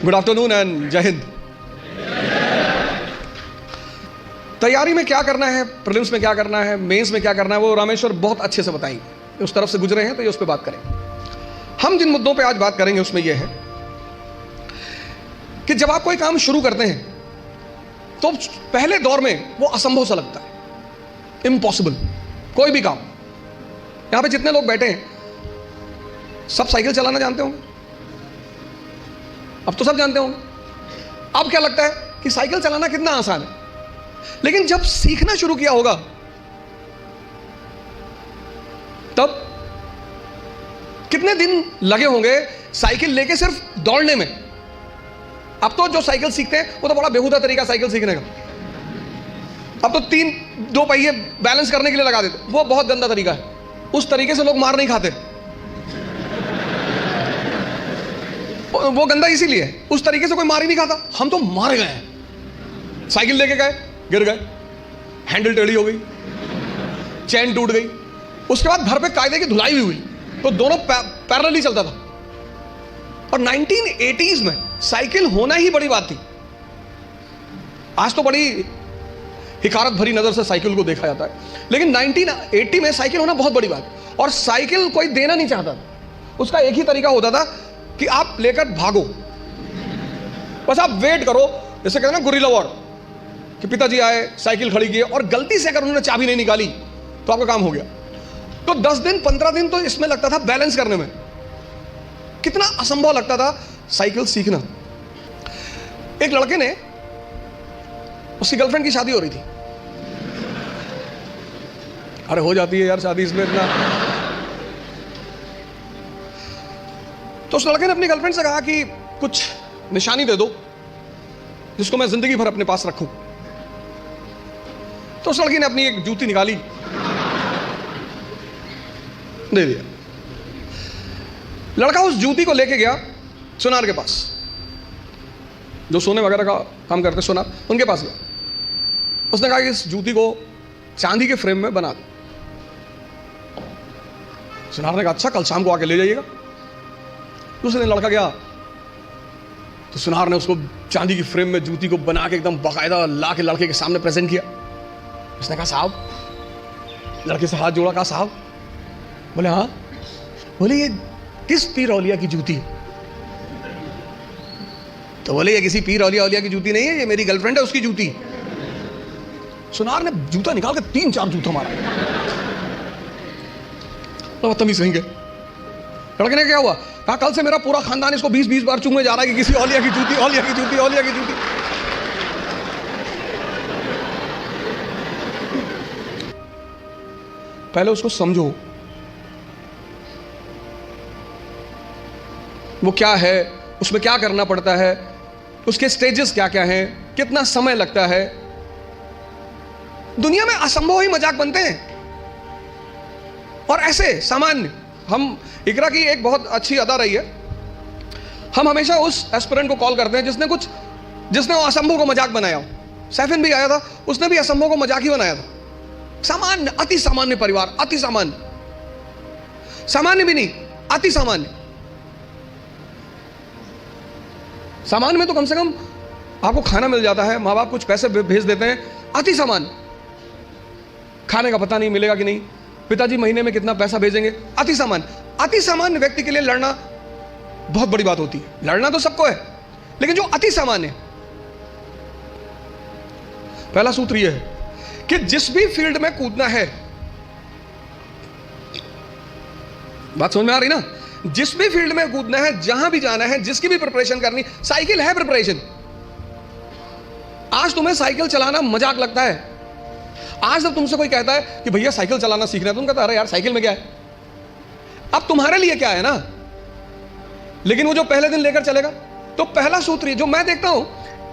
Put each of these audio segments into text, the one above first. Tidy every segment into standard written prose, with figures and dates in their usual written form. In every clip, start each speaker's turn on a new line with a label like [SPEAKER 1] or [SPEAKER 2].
[SPEAKER 1] Good afternoon and जय हिंद। तैयारी में क्या करना है, प्रीलिम्स में क्या करना है, मेंस में क्या करना है, वो रामेश्वर बहुत अच्छे से बताएंगे। उस तरफ से गुजरे हैं तो ये उस पर बात करें। हम जिन मुद्दों पे आज बात करेंगे उसमें यह है कि जब आप कोई काम शुरू करते हैं तो पहले दौर में वो असंभव सा लगता है, इम्पॉसिबल। कोई भी काम, यहां पे जितने लोग बैठे हैं सब साइकिल चलाना जानते होंगे, अब तो सब जानते होंगे। अब क्या लगता है कि साइकिल चलाना कितना आसान है, लेकिन जब सीखना शुरू किया होगा तब कितने दिन लगे होंगे साइकिल लेके सिर्फ दौड़ने में। अब तो जो साइकिल सीखते हैं वो तो बड़ा बेहुदा तरीका साइकिल सीखने का। अब तो दो पहिए बैलेंस करने के लिए लगा देते, वो बहुत गंदा तरीका है। उस तरीके से लोग मार नहीं खाते, वो गंदा इसीलिए है, उस तरीके से कोई मार ही नहीं खाता। हम तो मार गए हैं, साइकिल लेके गए, गिर गए, हैंडल टेढ़ी हो गई, चैन टूट गई, उसके बाद घर पे कायदे की धुलाई भी हुई, तो दोनों पैरेलल ही चलता था। और 1980s में साइकिल होना ही बड़ी बात थी। आज तो बड़ी हिकारत भरी नजर से साइकिल को देखा जाता है, लेकिन 1980 में साइकिल होना बहुत बड़ी बात। और साइकिल कोई देना नहीं चाहता था, उसका एक ही तरीका होता था कि आप लेकर भागो, बस आप वेट करो। जैसे कहते हैं ना गुरिल्ला वॉर, कि पिताजी आए, साइकिल खड़ी की और गलती से अगर उन्होंने चाबी नहीं निकाली तो आपका काम हो गया। तो 10 दिन 15 दिन तो इसमें लगता था बैलेंस करने में। कितना असंभव लगता था साइकिल सीखना। एक लड़के ने, उसकी गर्लफ्रेंड की शादी हो रही थी। अरे हो जाती है यार शादी इसमें इतना। तो उस लड़के ने अपनी गर्लफ्रेंड से कहा कि कुछ निशानी दे दो जिसको मैं जिंदगी भर अपने पास रखूं। तो उस लड़की ने अपनी एक जूती निकाली, दे दिया। लड़का उस जूती को लेके गया सुनार के पास, जो सोने वगैरह का काम करते सुनार, उनके पास गया। उसने कहा कि इस जूती को चांदी के फ्रेम में बना दो। सुनार ने कहा अच्छा, कल शाम को आके ले जाइएगा। दूसरे दिन लड़का गया तो सुनार ने उसको चांदी की फ्रेम में जूती को बना के एकदम बाकायदा ला के लड़के के सामने प्रेजेंट किया। उसने कहा साहब, लड़के से हाथ जोड़ा, कहा साहब। बोले हाँ। बोले ये किस पीर औलिया की जूती है? तो बोले ये किसी पीर औलिया की जूती नहीं है, ये मेरी गर्लफ्रेंड है, उसकी जूती। सुनार ने जूता निकाल के 3-4 जूता मारा। तो बदतमीज कहीं गए। लड़के ने क्या हुआ, कहा कल से मेरा पूरा खानदान इसको 20-20 बार चूमने जा रहा है कि किसी औलिया की जूती, औलिया की जूती, औलिया की जूती। पहले उसको समझो वो क्या है, उसमें क्या करना पड़ता है, उसके स्टेजेस क्या क्या हैं, कितना समय लगता है। दुनिया में असंभव ही मजाक बनते हैं। और ऐसे सामान्य, हम इकरा की एक बहुत अच्छी अदा रही है, हम हमेशा उस एस्पिरेंट को कॉल करते हैं जिसने वो असंभव को मजाक बनाया हो। सैफिन भी आया था, उसने भी असंभव को मजाक ही बनाया था। सामान्य, अति सामान्य परिवार, अति सामान्य, सामान्य भी नहीं, अति सामान्य। सामान्य में तो कम से कम आपको खाना मिल जाता है, माँ बाप कुछ पैसे भेज देते हैं। अति सामान्य, खाने का पता नहीं मिलेगा कि नहीं, पिताजी महीने में कितना पैसा भेजेंगे। अति सामान्य। अति सामान्य व्यक्ति के लिए लड़ना बहुत बड़ी बात होती है। लड़ना तो सबको है, लेकिन जो अति सामान्य, पहला सूत्र यह है कि जिस भी फील्ड में कूदना है, बात समझ में आ रही ना, जिस भी फील्ड में कूदना है, जहां भी जाना है, जिसकी भी प्रिपरेशन करनी, साइकिल है प्रिपरेशन। आज तुम्हें साइकिल चलाना मजाक लगता है। आज जब तुमसे कोई कहता है कि भैया साइकिल चलाना सीखना है, तुम कहता अरे यार साइकिल में क्या है। अब तुम्हारे लिए क्या है ना, लेकिन वो जो पहले दिन लेकर चलेगा। तो पहला सूत्र जो मैं देखता हूं,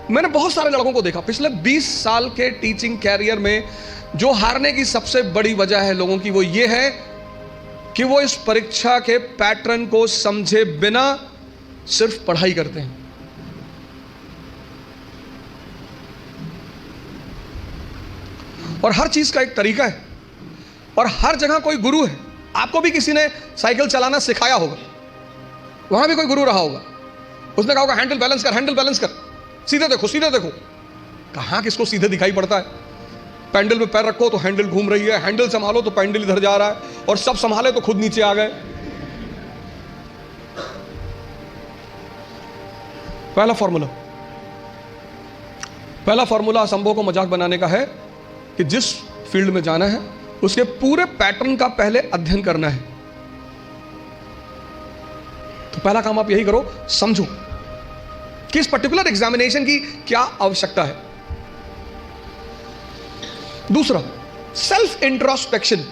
[SPEAKER 1] मैंने बहुत सारे लड़कों को देखा पिछले 20 साल के टीचिंग कैरियर में, जो हारने की सबसे बड़ी वजह है लोगों की, वो ये है कि वो इस परीक्षा के पैटर्न को समझे बिना सिर्फ पढ़ाई करते हैं। और हर चीज का एक तरीका है, और हर जगह कोई गुरु है। आपको भी किसी ने साइकिल चलाना सिखाया होगा, वहां भी कोई गुरु रहा होगा। उसने कहा होगा हैंडल बैलेंस कर, हैंडल बैलेंस कर, सीधे देखो, सीधे देखो। कहां किसको सीधे दिखाई पड़ता है? पैंडल में पैर रखो तो हैंडल घूम रही है, हैंडल संभालो तो पैंडल इधर जा रहा है, और सब संभाले तो खुद नीचे आ गए। पहला फॉर्मूला असंभव को मजाक बनाने का है कि जिस फील्ड में जाना है उसके पूरे पैटर्न का पहले अध्ययन करना है। तो पहला काम आप यही करो, समझो कि इस पर्टिकुलर एग्जामिनेशन की क्या आवश्यकता है। दूसरा, सेल्फ इंट्रोस्पेक्शन।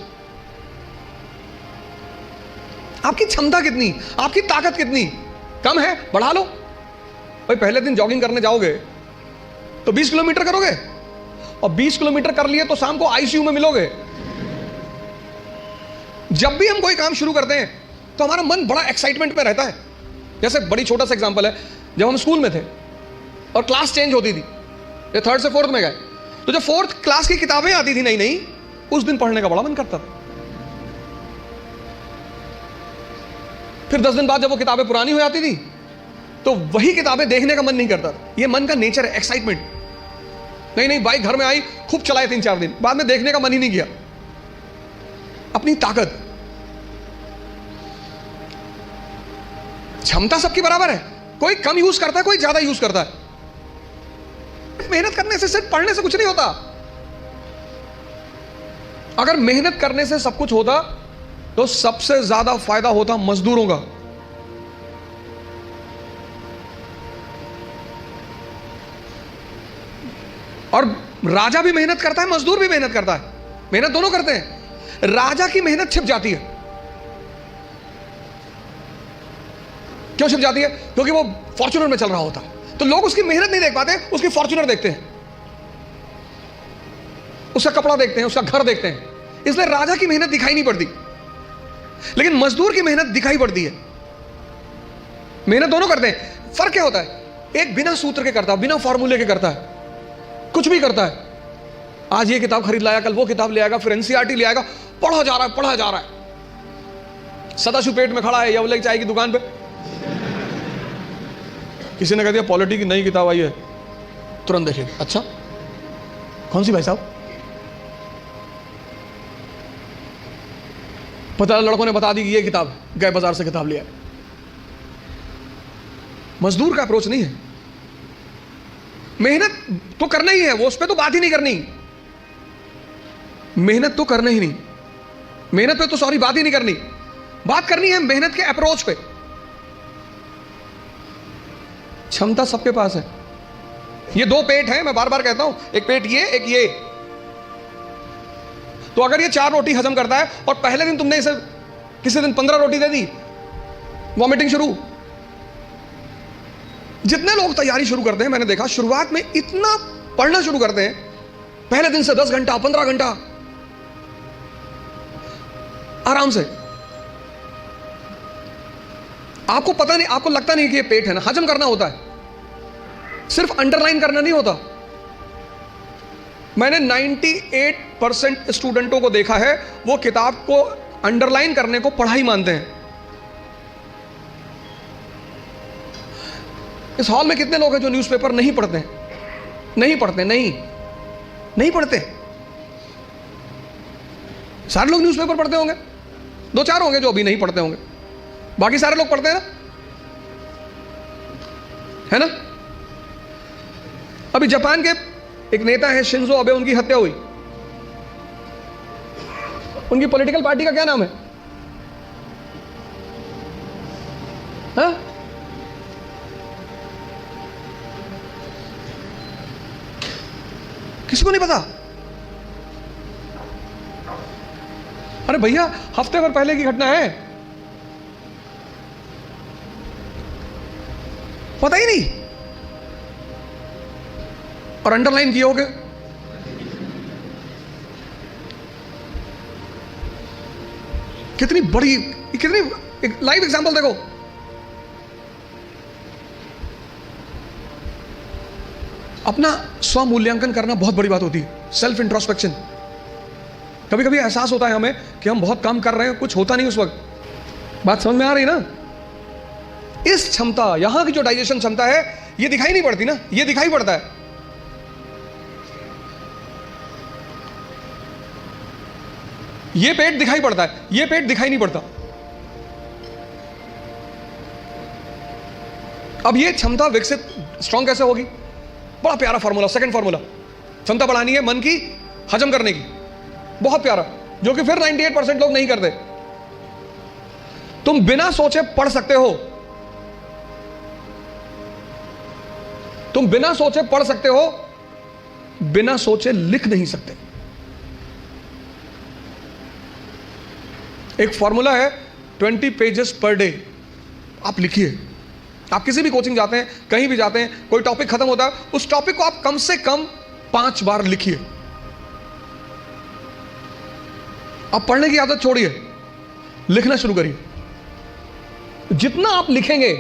[SPEAKER 1] आपकी क्षमता कितनी, आपकी ताकत कितनी, कम है बढ़ा लो। भाई पहले दिन जॉगिंग करने जाओगे तो 20 किलोमीटर करोगे, और 20 किलोमीटर कर लिए तो शाम को आईसीयू में मिलोगे। जब भी हम कोई काम शुरू करते हैं तो हमारा मन बड़ा एक्साइटमेंट में रहता है। जैसे बड़ी छोटा सा एग्जांपल है, जब हम स्कूल में थे और क्लास चेंज होती थी, ये 3rd से 4th में गए, तो जब 4th क्लास की किताबें आती थी नई नई, उस दिन पढ़ने का बड़ा मन करता था। फिर 10 दिन बाद जब वो किताबें पुरानी हो जाती थी तो वही किताबें देखने का मन नहीं करता था। ये मन का नेचर है, एक्साइटमेंट। नहीं बाइक घर में आई, खूब चलाए 3-4 दिन, बाद में देखने का मन ही नहीं किया। अपनी ताकत, क्षमता सबकी बराबर है, कोई कम यूज करता है, कोई ज्यादा यूज करता है। मेहनत करने से, सिर्फ पढ़ने से कुछ नहीं होता। अगर मेहनत करने से सब कुछ होता तो सबसे ज्यादा फायदा होता मजदूरों का। और राजा भी मेहनत करता है, मजदूर भी मेहनत करता है, मेहनत दोनों करते हैं। राजा की मेहनत छिप जाती है। क्यों छिप जाती है? क्योंकि वो फॉर्च्यूनर में चल रहा होता, तो लोग उसकी मेहनत नहीं देख पाते, उसकी फॉर्च्यूनर देखते हैं, उसका कपड़ा देखते हैं, उसका घर देखते हैं, इसलिए राजा की मेहनत दिखाई नहीं पड़ती। लेकिन मजदूर की मेहनत दिखाई पड़ती है। मेहनत दोनों करते हैं। फर्क क्या होता है? एक बिना सूत्र के करता है, बिना फॉर्मूले के करता है, कुछ भी करता है। आज ये किताब खरीद लाया, कल वो किताब ले आएगा, फिर एनसीईआरटी ले आएगा, पढ़ा जा रहा है, पढ़ा जा रहा है। सदाशिव पेट में खड़ा है यवले चाय की दुकान पे, किसी ने कह दिया पॉलिटी की नई किताब आई है, तुरंत देखेगा, अच्छा कौन सी भाई साहब? पता लड़कों ने बता दी कि ये किताब, गए बाजार से किताब लिया। मजदूर का अप्रोच नहीं है। मेहनत तो करना ही है, वो उस पर तो बात ही नहीं करनी। मेहनत तो करना ही नहीं, मेहनत पे तो सॉरी बात ही नहीं करनी। बात करनी है मेहनत के अप्रोच पे। क्षमता सबके पास है। ये 2 पेट हैं, मैं बार बार कहता हूं, एक पेट ये, एक ये। तो अगर ये 4 रोटी हजम करता है और पहले दिन तुमने इसे किसी दिन 15 रोटी दे दी, वॉमिटिंग शुरू। जितने लोग तैयारी शुरू करते हैं, मैंने देखा शुरुआत में इतना पढ़ना शुरू करते हैं, पहले दिन से 10 घंटा 15 घंटा आराम से। आपको पता नहीं, आपको लगता नहीं कि ये पेट है ना, हजम करना होता है, सिर्फ अंडरलाइन करना नहीं होता। मैंने 98% स्टूडेंटों को देखा है, वो किताब को अंडरलाइन करने को पढ़ाई मानते हैं। इस हॉल में कितने लोग हैं जो न्यूज़पेपर नहीं पढ़ते हैं? नहीं पढ़ते, नहीं पढ़ते। सारे लोग न्यूज़पेपर पढ़ते होंगे, 2-4 होंगे जो अभी नहीं पढ़ते होंगे, बाकी सारे लोग पढ़ते हैं ना, है ना? अभी जापान के एक नेता है शिंजो अबे, उनकी हत्या हुई। उनकी पॉलिटिकल पार्टी का क्या नाम है? हाँ? किसी को नहीं पता? अरे भैया, हफ्ते भर पहले की घटना है, पता ही नहीं, और अंडरलाइन किए होगे। कितनी बड़ी, कितनी एक लाइव एग्जांपल देखो। अपना स्व मूल्यांकन करना बहुत बड़ी बात होती है, सेल्फ इंट्रोस्पेक्शन। कभी कभी एहसास होता है हमें कि हम बहुत काम कर रहे हैं, कुछ होता नहीं उस वक्त। बात समझ में आ रही ना? इस क्षमता, यहां की जो डाइजेशन क्षमता है, ये दिखाई नहीं पड़ती ना, ये दिखाई पड़ता है। ये पेट दिखाई पड़ता है, ये पेट दिखाई नहीं पड़ता। अब ये क्षमता विकसित स्ट्रॉन्ग कैसे होगी? बड़ा प्यारा फॉर्मूला, सेकंड फॉर्मूला। क्षमता बढ़ानी है मन की हजम करने की, बहुत प्यारा, जो कि फिर 98% लोग नहीं करते। तुम बिना सोचे पढ़ सकते हो, तुम बिना सोचे पढ़ सकते हो, बिना सोचे लिख नहीं सकते। एक फॉर्मूला है 20 पेजेस पर डे। आप लिखिए, आप किसी भी कोचिंग जाते हैं, कहीं भी जाते हैं, कोई टॉपिक खत्म होता है, उस टॉपिक को आप कम से कम 5 बार लिखिए। आप पढ़ने की आदत छोड़िए, लिखना शुरू करिए। जितना आप लिखेंगे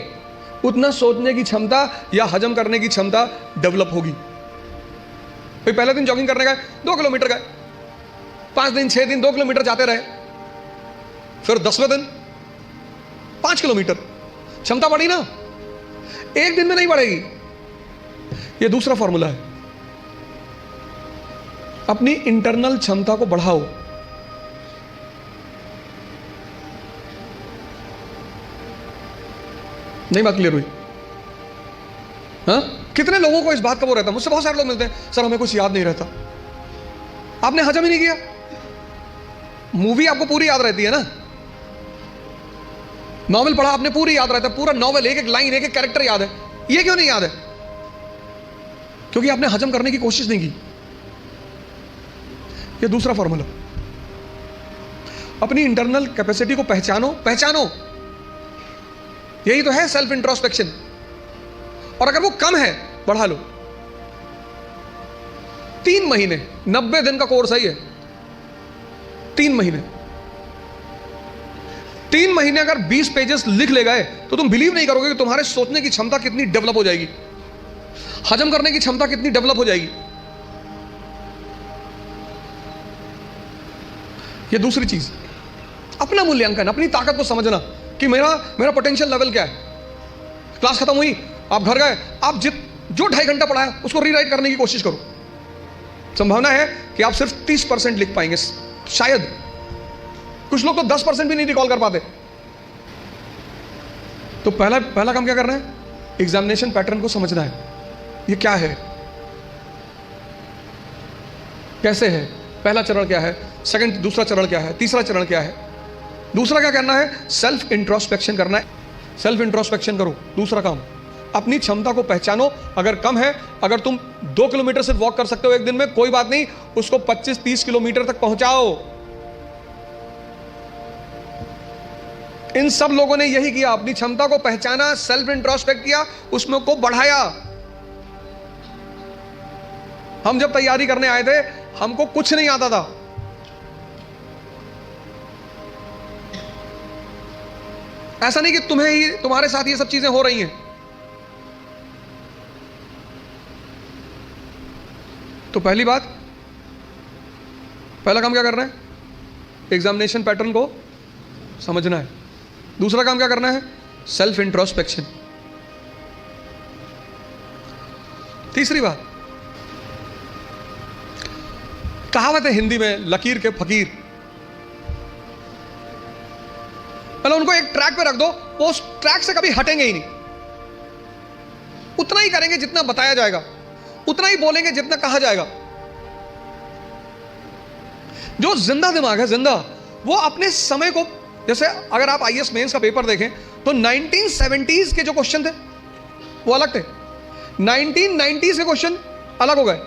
[SPEAKER 1] उतना सोचने की क्षमता या हजम करने की क्षमता डेवलप होगी। भाई पहले दिन जॉगिंग करने गए, 2 किलोमीटर गए, 5 दिन 6 दिन 2 किलोमीटर जाते रहे, फिर 10वें दिन 5 किलोमीटर, क्षमता बढ़ी ना। एक दिन में नहीं बढ़ेगी। यह दूसरा फॉर्मूला है। अपनी इंटरनल क्षमता को बढ़ाओ। नहीं बात क्लियर हुई? हाँ, कितने लोगों को इस बात का वो रहता है, मुझसे बहुत सारे लोग मिलते हैं, सर हमें कुछ याद नहीं रहता। आपने हजम ही नहीं किया। मूवी आपको पूरी याद रहती है ना, नॉवेल पढ़ा आपने पूरी याद रहता है, पूरा नॉवेल, एक एक लाइन, एक एक कैरेक्टर याद है। ये क्यों नहीं याद है? क्योंकि आपने हजम करने की कोशिश नहीं की। ये दूसरा फॉर्मूला। अपनी इंटरनल कैपेसिटी को पहचानो, पहचानो। यही तो है सेल्फ इंट्रोस्पेक्शन। और अगर वो कम है, बढ़ा लो। 3 महीने, 90 दिन का कोर्स है ये। 3 महीने, 3 महीने अगर 20 पेजेस लिख ले गए तो तुम बिलीव नहीं करोगे कि तुम्हारे सोचने की क्षमता कितनी डेवलप हो जाएगी, हजम करने की क्षमता कितनी डेवलप हो जाएगी। ये दूसरी चीज, अपना मूल्यांकन, अपनी ताकत को समझना कि मेरा पोटेंशियल लेवल क्या है। क्लास खत्म हुई, आप घर गए, आप जो 2.5 घंटा पढ़ाया उसको रीराइट करने की कोशिश करो। संभावना है कि आप सिर्फ 30% लिख पाएंगे, शायद। कुछ लोग तो 10% भी नहीं रिकॉल कर पाते। तो पहला काम क्या करना है? एग्जामिनेशन पैटर्न को समझना है। ये क्या है, कैसे है, पहला चरण क्या है, दूसरा चरण क्या है, तीसरा चरण क्या है। दूसरा क्या करना है? सेल्फ इंट्रोस्पेक्शन करना है। सेल्फ इंट्रोस्पेक्शन करो। दूसरा काम, अपनी क्षमता को पहचानो। अगर कम है, अगर तुम 2 किलोमीटर सिर्फ वॉक कर सकते हो एक दिन में, कोई बात नहीं, उसको 25-30 किलोमीटर तक पहुंचाओ। इन सब लोगों ने यही किया, अपनी क्षमता को पहचाना, सेल्फ इंट्रोस्पेक्ट किया, उसमें को बढ़ाया। हम जब तैयारी करने आए थे, हमको कुछ नहीं आता था। ऐसा नहीं कि तुम्हारे साथ ये सब चीजें हो रही हैं। तो पहली बात, पहला काम क्या करना है? एग्जामिनेशन पैटर्न को समझना है। दूसरा काम क्या करना है? Self introspection. तीसरी बात, कहावत है हिंदी में, लकीर के फकीर। मतलब उनको एक ट्रैक पे रख दो, वो उस ट्रैक से कभी हटेंगे ही नहीं। उतना ही करेंगे जितना बताया जाएगा, उतना ही बोलेंगे जितना कहा जाएगा। जो जिंदा दिमाग है, जिंदा, वो अपने समय को, जैसे अगर आप आईएएस मेंस का पेपर देखें तो 1970s के जो क्वेश्चन थे वो अलग थे, 1990s के क्वेश्चन अलग हो गए,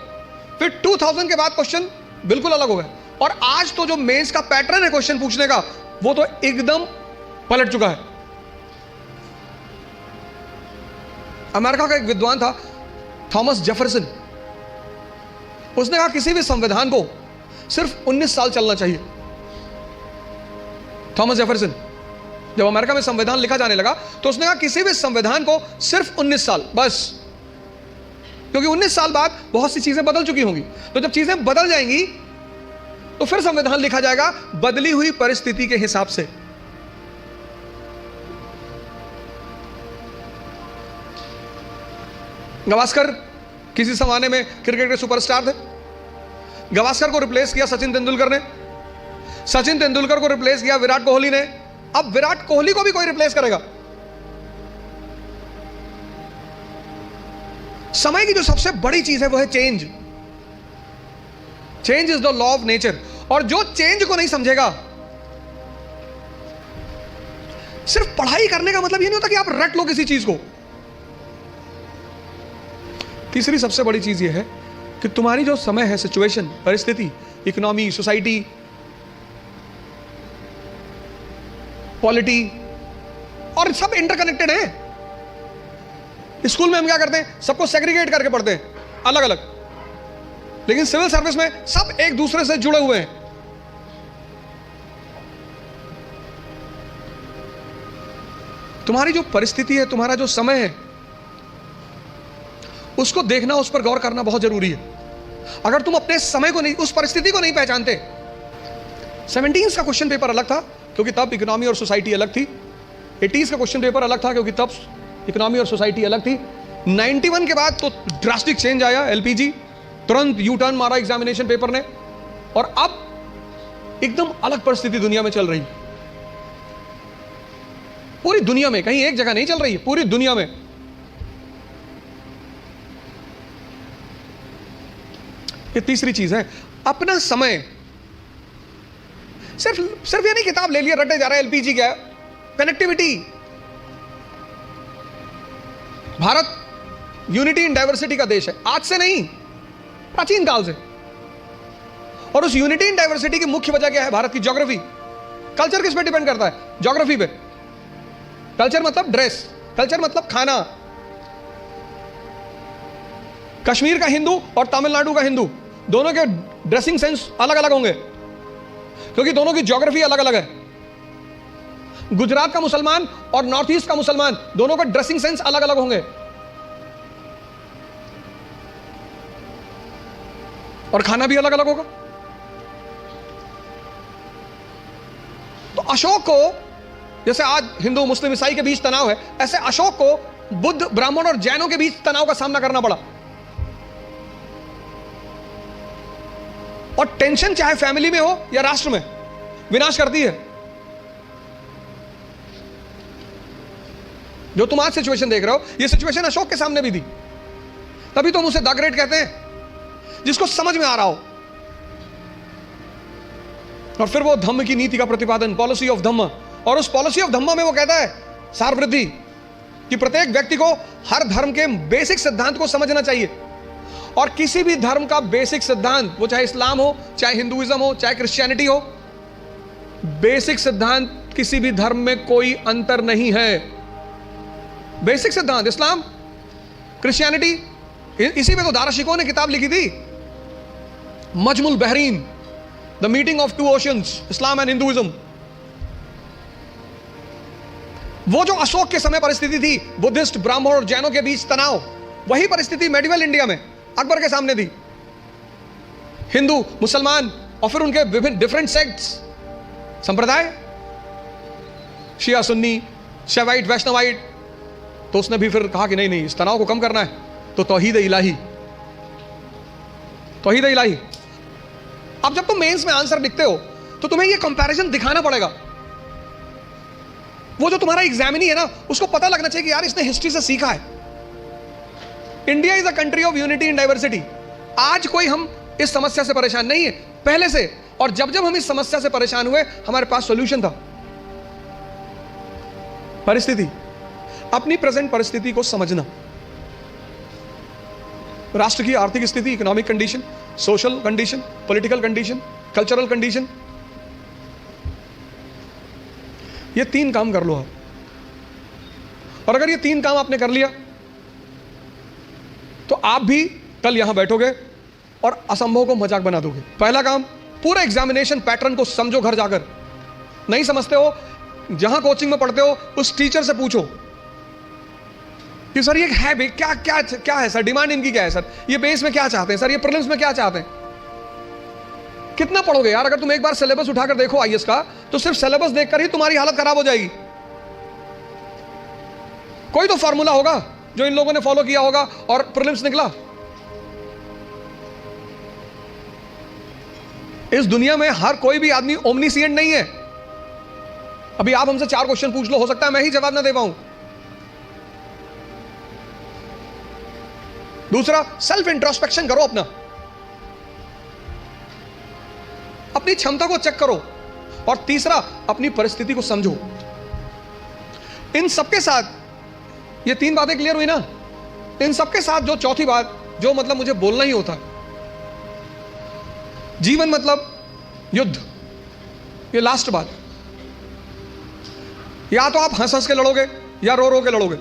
[SPEAKER 1] फिर 2000 के बाद क्वेश्चन बिल्कुल अलग हो गए, और आज तो जो मेंस का पैटर्न है क्वेश्चन पूछने का, वो तो एकदम पलट चुका है। अमेरिका का एक विद्वान था, थॉमस जेफरसन। उसने कहा किसी भी संविधान को सिर्फ 19 साल चलना चाहिए। थॉमस जेफरसन, जब अमेरिका में संविधान लिखा जाने लगा तो उसने कहा किसी भी संविधान को सिर्फ 19 साल बस, क्योंकि 19 साल बाद बहुत सी चीजें बदल चुकी होंगी। तो जब चीजें बदल जाएंगी तो फिर संविधान लिखा जाएगा बदली हुई परिस्थिति के हिसाब से। गावस्कर किसी जमाने में क्रिकेट के सुपरस्टार थे। गावस्कर को रिप्लेस किया सचिन तेंदुलकर ने, सचिन तेंदुलकर को रिप्लेस किया विराट कोहली ने। अब विराट कोहली को भी कोई रिप्लेस करेगा। समय की जो सबसे बड़ी चीज है वो है change. Change is the law of nature. और जो चेंज को नहीं समझेगा, सिर्फ पढ़ाई करने का मतलब ये नहीं होता कि आप रट लो किसी चीज को। तीसरी सबसे बड़ी चीज ये है कि तुम्हारी जो समय है, सिचुएशन, परिस्थिति, इकोनॉमी, सोसाइटी, पॉलिटी, और सब इंटरकनेक्टेड है। स्कूल में हम क्या करते हैं, सबको सेग्रीगेट करके पढ़ते हैं अलग अलग, लेकिन सिविल सर्विस में सब एक दूसरे से जुड़े हुए हैं। तुम्हारी जो परिस्थिति है, तुम्हारा जो समय है, उसको देखना, उस पर गौर करना बहुत जरूरी है। अगर तुम अपने समय को नहीं, उस परिस्थिति को नहीं पहचानते। 17 का क्वेश्चन पेपर अलग था क्योंकि तब इकोनॉमी और सोसाइटी अलग थी। 80 का क्वेश्चन पेपर अलग था क्योंकि तब इकोनॉमी और सोसाइटी अलग थी। 91 के बाद तो ड्रास्टिक चेंज आया, एलपीजी, तुरंत यू टर्न मारा एग्जामिनेशन पेपर ने, और अब एकदम अलग परिस्थिति दुनिया में चल रही। पूरी दुनिया में, कहीं एक जगह नहीं चल रही है, पूरी दुनिया में। ये तीसरी चीज है, अपना समय। सिर्फ ये नहीं किताब ले लिया रटे जा रहा है, एलपीजी क्या है, connectivity. Bharat unity in diversity का देश है, आज से नहीं, प्राचीन काल से। और उस यूनिटी इन डाइवर्सिटी की मुख्य वजह क्या है? भारत की ज्योग्राफी। कल्चर किस पे डिपेंड करता है? ज्योग्राफी पे। कल्चर मतलब ड्रेस, कल्चर मतलब खाना। कश्मीर का हिंदू और तमिलनाडु का हिंदू, दोनों के ड्रेसिंग सेंस अलग अलग होंगे क्योंकि दोनों की ज्योग्राफी अलग अलग है। गुजरात का मुसलमान और नॉर्थ ईस्ट का मुसलमान, दोनों का ड्रेसिंग सेंस अलग अलग होंगे, और खाना भी अलग अलग होगा। तो अशोक को, जैसे आज हिंदू मुस्लिम ईसाई के बीच तनाव है, ऐसे अशोक को बुद्ध, ब्राह्मण और जैनों के बीच तनाव का सामना करना पड़ा। और टेंशन चाहे फैमिली में हो या राष्ट्र में, विनाश करती है। जो तुम आज सिचुएशन देख रहे हो, ये सिचुएशन अशोक के सामने भी थी। तभी तो हम उसे द ग्रेट कहते हैं, जिसको समझ में आ रहा हो। और फिर वो धम्म की नीति का प्रतिपादन, पॉलिसी ऑफ धम्म, और उस पॉलिसी ऑफ धम्म में वो कहता है सार वृद्धि, कि प्रत्येक व्यक्ति को हर धर्म के बेसिक सिद्धांत को समझना चाहिए। और किसी भी धर्म का बेसिक सिद्धांत, वो चाहे इस्लाम हो, चाहे हिंदुइज्म हो, चाहे क्रिश्चियनिटी हो, बेसिक सिद्धांत किसी भी धर्म में कोई अंतर नहीं है। बेसिक सिद्धांत इस्लाम, क्रिश्चियनिटी, इसी में तो दाराशिकों ने किताब लिखी थी, Majmul Bahrain, the meeting of two oceans, Islam and Hinduism. वो जो अशोक के समय परिस्थिति थी, बुद्धिस्ट, ब्राह्मण और जैनों के बीच तनाव, वही परिस्थिति मेडिवल इंडिया में अकबर के सामने थी। हिंदू, मुसलमान, और फिर उनके विभिन्न डिफरेंट सेक्ट्स, संप्रदाय, शिया, सुन्नी, शैवाइट, वैष्णवाइट। तो उसने भी फिर कहा कि नहीं नहीं, इस तनाव को कम करना है, तो तौहीद इलाही, तौहीद इलाही। अब जब तुम मेंस में आंसर लिखते हो तो तुम्हें ये कंपैरिजन दिखाना पड़ेगा। वो जो तुम्हारा एग्जामिनी है ना, उसको पता लगना चाहिए कि यार इसने हिस्ट्री से सीखा है। India is a country of unity in diversity. आज कोई हम इस समस्या से परेशान नहीं है, पहले से। और जब जब हम इस समस्या से परेशान हुए, हमारे पास सॉल्यूशन था। परिस्थिति, अपनी प्रेजेंट परिस्थिति को समझना, राष्ट्र की आर्थिक स्थिति, economic condition, social condition, political condition, cultural condition, ये 3 काम कर लो आप। और अगर ये 3 काम आपने कर लिया तो आप भी कल यहां बैठोगे और असंभव को मजाक बना दोगे। पहला काम, पूरा एग्जामिनेशन पैटर्न को समझो। घर जाकर नहीं समझते हो, जहां कोचिंग में पढ़ते हो, उस टीचर से पूछो कि सर ये है भी क्या क्या क्या है सर, डिमांड इनकी क्या है सर, ये बेस में क्या चाहते हैं सर, ये प्रीलिम्स में क्या चाहते हैं। कितना पढ़ोगे यार? अगर तुम एक बार सिलेबस उठाकर देखो आईएएस का, तो सिर्फ सिलेबस देखकर ही तुम्हारी हालत खराब हो जाएगी। कोई तो फॉर्मूला होगा जो इन लोगों ने फॉलो किया होगा और प्रीलिम्स निकला। इस दुनिया में हर कोई भी आदमी ओमनीसिएंट नहीं है। अभी आप हमसे 4 क्वेश्चन पूछ लो, हो सकता है मैं ही जवाब ना दे पाऊं। दूसरा, सेल्फ इंट्रोस्पेक्शन करो, अपनी क्षमता को चेक करो। और तीसरा, अपनी परिस्थिति को समझो। इन सबके साथ ये 3 बातें क्लियर हुई ना। इन सबके साथ जो चौथी बात, जो मतलब मुझे बोलना ही होता, जीवन मतलब युद्ध। ये लास्ट बात। या तो आप हंस हंस के लड़ोगे या रो रो के लड़ोगे।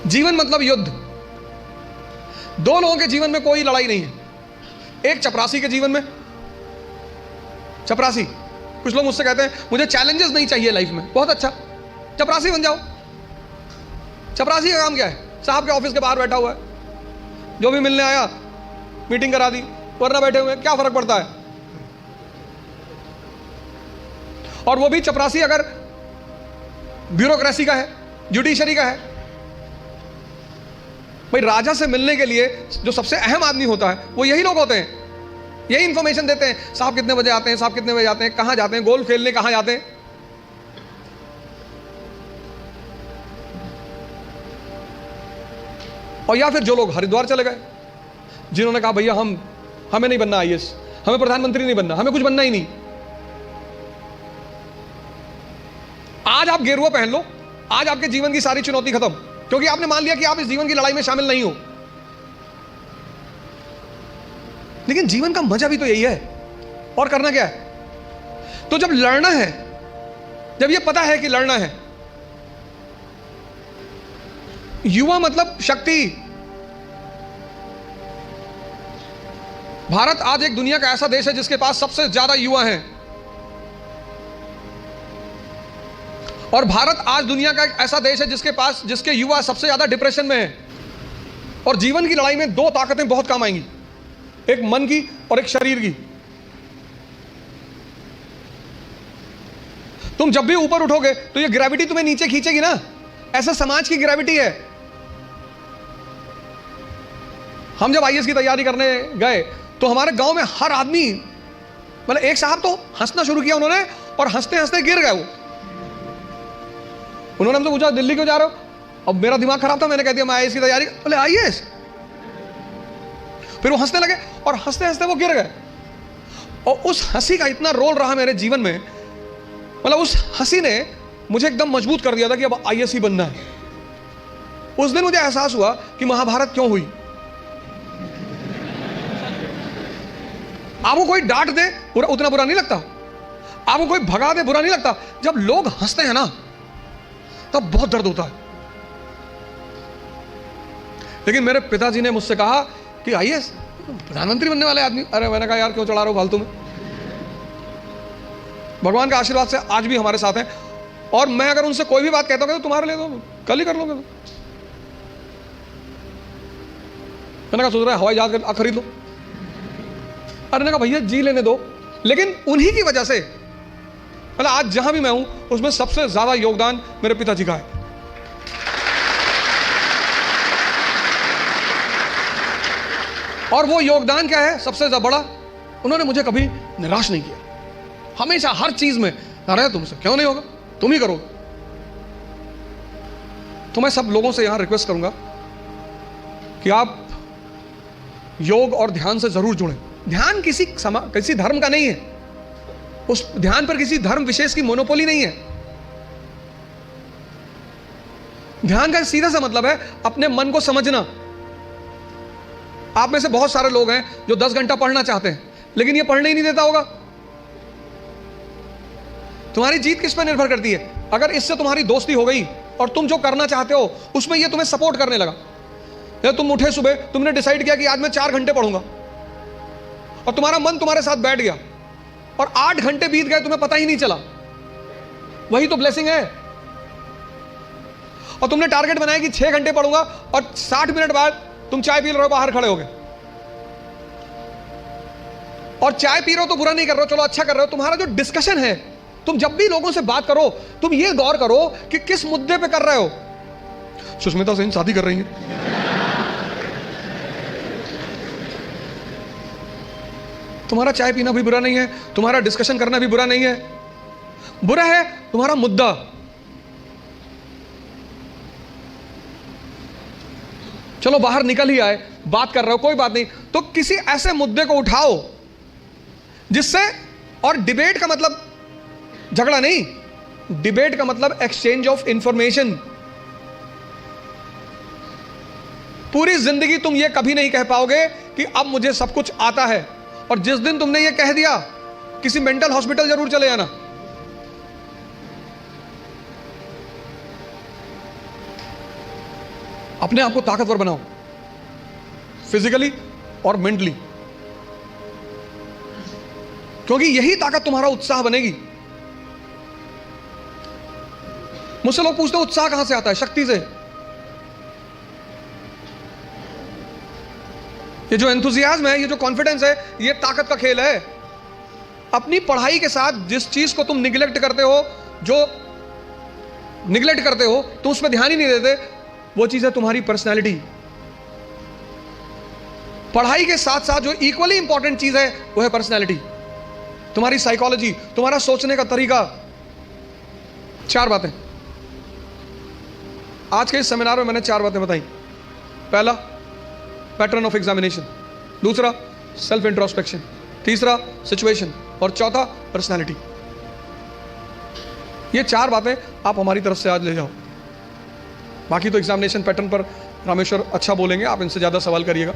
[SPEAKER 1] जीवन मतलब युद्ध। 2 लोगों के जीवन में कोई लड़ाई नहीं है। एक चपरासी के जीवन में, चपरासी, कुछ लोग मुझसे कहते हैं मुझे चैलेंजेस नहीं चाहिए लाइफ में। बहुत अच्छा, चपरासी बन जाओ। चपरासी का काम क्या है? साहब के ऑफिस के बाहर बैठा हुआ है, जो भी मिलने आया मीटिंग करा दी, वरना बैठे हुए, क्या फर्क पड़ता है। और वो भी चपरासी अगर ब्यूरोक्रेसी का है, जुडिशरी का है। भाई राजा से मिलने के लिए जो सबसे अहम आदमी होता है वो यही लोग होते हैं, यही इंफॉर्मेशन देते हैं। साहब कितने बजे आते हैं, साहब कितने बजे आते हैं, कहां जाते हैं, गोल्फ खेलने कहां जाते हैं। और या फिर जो लोग हरिद्वार चले गए, जिन्होंने कहा भैया हमें नहीं बनना आईएएस, हमें प्रधानमंत्री नहीं बनना, हमें कुछ बनना ही नहीं। आज आप गेरुआ पहन लो, आज आपके जीवन की सारी चुनौती खत्म, क्योंकि आपने मान लिया कि आप इस जीवन की लड़ाई में शामिल नहीं हो। लेकिन जीवन का मजा भी तो यही है। और करना क्या है? तो जब लड़ना है, जब ये पता है कि लड़ना है, युवा मतलब शक्ति। भारत आज एक दुनिया का ऐसा देश है जिसके पास सबसे ज्यादा युवा हैं। और भारत आज दुनिया का एक ऐसा देश है जिसके युवा सबसे ज्यादा डिप्रेशन में है। और जीवन की लड़ाई में 2 ताकतें बहुत काम आएंगी, एक मन की और एक शरीर की। तुम जब भी ऊपर उठोगे तो ये ग्रेविटी तुम्हें नीचे खींचेगी ना। ऐसा समाज की ग्रेविटी है। हम जब आईएएस की तैयारी करने गए तो हमारे गांव में हर आदमी, मतलब एक साहब तो हंसना शुरू किया उन्होंने, और हंसते हंसते गिर गए वो। उन्होंने हमसे पूछा दिल्ली क्यों जा रहे हो? अब मेरा दिमाग खराब था, मैंने कह दिया मैं आईएएस की तैयारी। बोले आईएएस? फिर वो हंसने लगे और हंसते हंसते वो गिर गए। और उस हंसी का इतना रोल रहा मेरे जीवन में, मतलब उस हंसी ने मुझे एकदम मजबूत कर दिया था कि अब आईएएस ही बनना है। उस दिन मुझे एहसास हुआ कि महाभारत क्यों हुई। आपको कोई डांट दे उतना बुरा नहीं लगता, आपको कोई भगा दे बुरा नहीं लगता। जब लोग हंसते हैं ना तब बहुत दर्द होता है। लेकिन मेरे पिताजी ने मुझसे कहा कि आईएएस प्रधानमंत्री बनने वाले आदमी। अरे मैंने कहा यार क्यों चढ़ा रहे हो फालतू में। भगवान का आशीर्वाद से आज भी हमारे साथ हैं। और मैं अगर उनसे कोई भी बात कहता हूं तो तुम्हारे लिए तो कल ही कर लोगे। मैंने कहा सोच रहा है हवाई जहाज खरीद लो। अरे ने कहा भैया जी लेने दो। लेकिन उन्हीं की वजह से मतलब आज जहां भी मैं हूं उसमें सबसे ज्यादा योगदान मेरे पिताजी का है। और वो योगदान क्या है सबसे ज्यादा बड़ा? उन्होंने मुझे कभी निराश नहीं किया। हमेशा हर चीज में, अरे तुमसे क्यों नहीं होगा, तुम ही करोगे। तो मैं सब लोगों से यहां रिक्वेस्ट करूंगा कि आप योग और ध्यान से जरूर जुड़ें। ध्यान किसी धर्म का नहीं है, उस ध्यान पर किसी धर्म विशेष की मोनोपोली नहीं है। ध्यान का सीधा सा मतलब है अपने मन को समझना। आप में से बहुत सारे लोग हैं जो 10 घंटा पढ़ना चाहते हैं लेकिन ये पढ़ने ही नहीं देता होगा। तुम्हारी जीत किस पर निर्भर करती है? अगर इससे तुम्हारी दोस्ती हो गई और तुम जो करना चाहते हो उसमें ये तुम्हें सपोर्ट करने लगा, या तुम उठे सुबह, तुमने डिसाइड किया कि आज मैं 4 घंटे पढ़ूंगा और तुम्हारा मन तुम्हारे साथ बैठ गया और 8 घंटे बीत गए तुम्हें पता ही नहीं चला, वही तो ब्लेसिंग है। और तुमने टारगेट बनाया कि 6 घंटे पढ़ूंगा और 60 मिनट बाद तुम चाय पी रहे हो, बाहर खड़े हो गए। और चाय पी रहे हो तो बुरा नहीं कर रहे हो, चलो अच्छा कर रहे हो। तुम्हारा जो डिस्कशन है तुम जब भी लोगों से बात करो, तुम ये गौर करो कि किस मुद्दे पे कर रहे हो। सुष्मिता सेन शादी कर रही है, तुम्हारा चाय पीना भी बुरा नहीं है, तुम्हारा डिस्कशन करना भी बुरा नहीं है, बुरा है तुम्हारा मुद्दा। चलो बाहर निकल ही आए, बात कर रहे हो, कोई बात नहीं, तो किसी ऐसे मुद्दे को उठाओ जिससे, और डिबेट का मतलब झगड़ा नहीं, डिबेट का मतलब एक्सचेंज ऑफ इंफॉर्मेशन। पूरी जिंदगी तुम ये कभी नहीं कह पाओगे कि अब मुझे सब कुछ आता है, और जिस दिन तुमने ये कह दिया, किसी मेंटल हॉस्पिटल जरूर चले जाना। अपने आप को ताकतवर बनाओ, फिजिकली और मेंटली, क्योंकि यही ताकत तुम्हारा उत्साह बनेगी। मुझसे लोग पूछते हैं उत्साह कहां से आता है? शक्ति से। ये जो एंथुजियाज्म है, ये जो कॉन्फिडेंस है, ये ताकत का खेल है। अपनी पढ़ाई के साथ जिस चीज को तुम निगलेक्ट करते हो, जो निगलेक्ट करते हो, तुम उसमें ध्यान ही नहीं देते, वो चीज है तुम्हारी पर्सनैलिटी। पढ़ाई के साथ साथ जो इक्वली इंपॉर्टेंट चीज है वो है पर्सनैलिटी, तुम्हारी साइकोलॉजी, तुम्हारा सोचने का तरीका। 4 बातें आज के इस सेमिनार में मैंने 4 बातें बताई। पहला, पैटर्न ऑफ एग्जामिनेशन। दूसरा, सेल्फ इंट्रोस्पेक्शन। तीसरा, सिचुएशन। और चौथा, पर्सनैलिटी। ये 4 बातें आप हमारी तरफ से आज ले जाओ। बाकी तो एग्जामिनेशन पैटर्न पर रामेश्वर अच्छा बोलेंगे, आप इनसे ज़्यादा सवाल करिएगा।